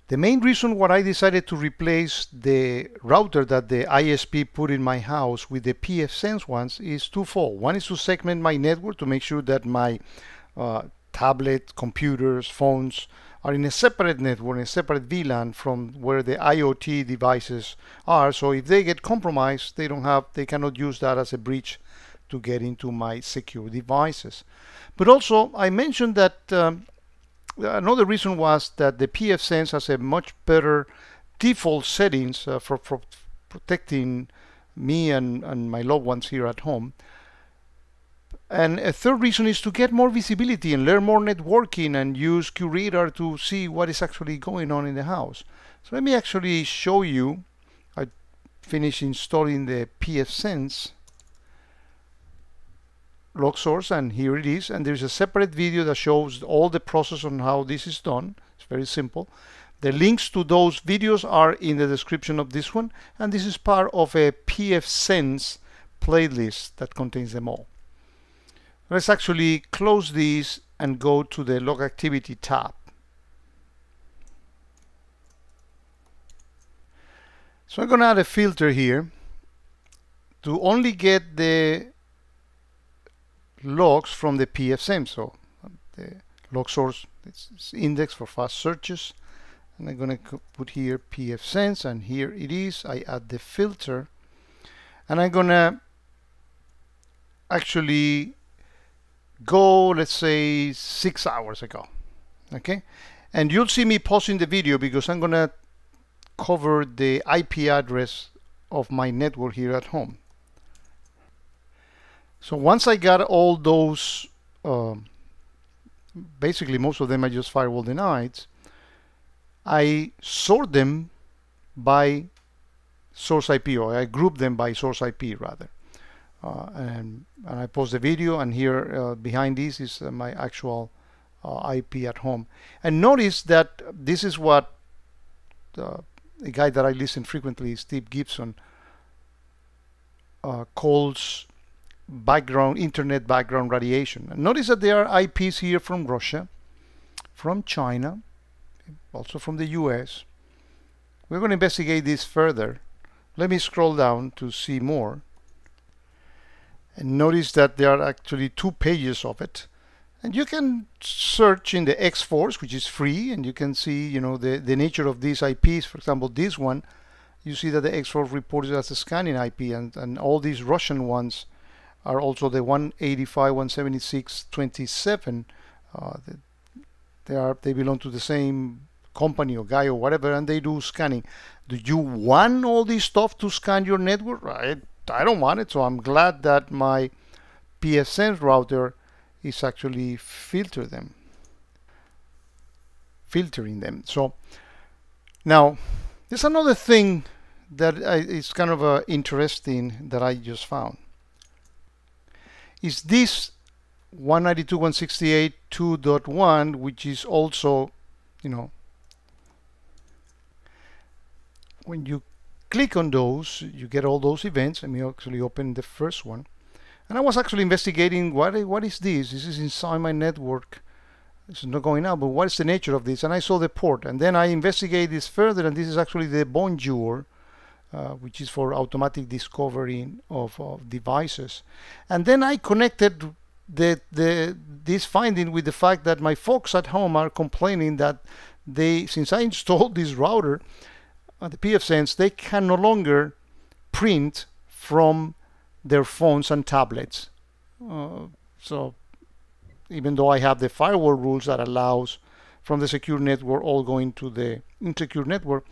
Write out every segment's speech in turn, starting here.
The main reason why I decided to replace the router that the ISP put in my house with the pfSense ones is twofold. One is to segment my network to make sure that my tablet, computers, phones are in a separate network, in a separate VLAN from where the IoT devices are. So if they get compromised, they cannot use that as a bridge to get into my secure devices. But also, I mentioned that another reason was that the pfSense has a much better default settings for protecting me and my loved ones here at home. And a third reason is to get more visibility and learn more networking and use QRadar to see what is actually going on in the house. So let me actually show you. I finished installing the pfSense log source, and here it is, and there's a separate video that shows all the process on how this is done. It's very simple. The links to those videos are in the description of this one, and this is part of a pfSense playlist that contains them all. Let's actually close these and go to the log activity tab. So I'm going to add a filter here to only get the logs from the pfSense. So the log source is index for fast searches, and I'm going to put here pfSense, and here it is. I add the filter, and I'm going to actually go, let's say, 6 hours ago. Okay, and you'll see me pausing the video because I'm going to cover the IP address of my network here at home. So once I got all those, basically most of them are just firewall denied, I sort them by source IP, or I group them by source IP rather. And I pause the video, and here behind this is my actual IP at home. And notice that this is what a guy that I listen frequently, Steve Gibson, calls internet background radiation. And notice that there are IPs here from Russia, from China, also from the US. We're going to investigate this further. Let me scroll down to see more. And notice that there are actually 2 pages of it. And you can search in the X-Force, which is free, and you can see, you know, the nature of these IPs. For example, this one, you see that the X-Force reports it as a scanning IP, and all these Russian ones are also the 185.176.27. They belong to the same company or guy or whatever, and they do scanning. Do you want all this stuff to scan your network? I don't want it, so I'm glad that my pfSense router is actually filtering them. So now there's another thing that is kind of interesting that I just found. Is this 192.168.2.1, which is also, you know, when you click on those, you get all those events. Let me actually open the first one. And I was actually investigating what is this? This is inside my network. This is not going out, but what is the nature of this? And I saw the port, and then I investigated this further, and this is actually the Bonjour, which is for automatic discovery of devices. And then I connected this finding with the fact that my folks at home are complaining that since I installed this router, the pfSense, they can no longer print from their phones and tablets. So even though I have the firewall rules that allows from the secure network all going to the insecure network,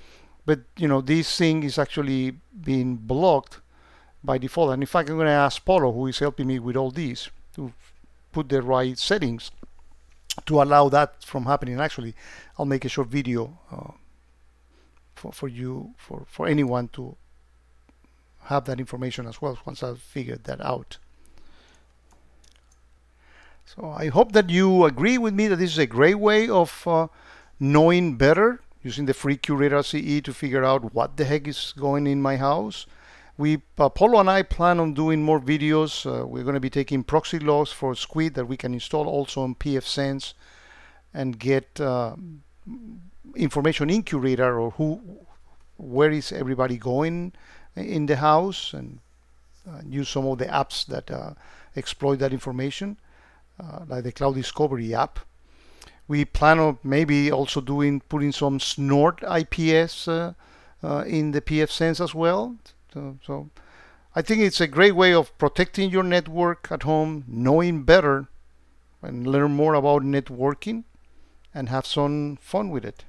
but you know, this thing is actually being blocked by default. And in fact, I'm going to ask Polo, who is helping me with all these, to put the right settings to allow that from happening. Actually, I'll make a short video for anyone to have that information as well once I've figured that out. So I hope that you agree with me that this is a great way of knowing better, using the free QRadar CE to figure out what the heck is going in my house. Polo and I plan on doing more videos. We're going to be taking proxy logs for Squid that we can install also on pfSense and get information incubator, or where is everybody going in the house, and use some of the apps that exploit that information, like the Cloud Discovery app. We plan on maybe also putting some snort IPS in the pfSense as well. So I think it's a great way of protecting your network at home, knowing better and learn more about networking, and have some fun with it.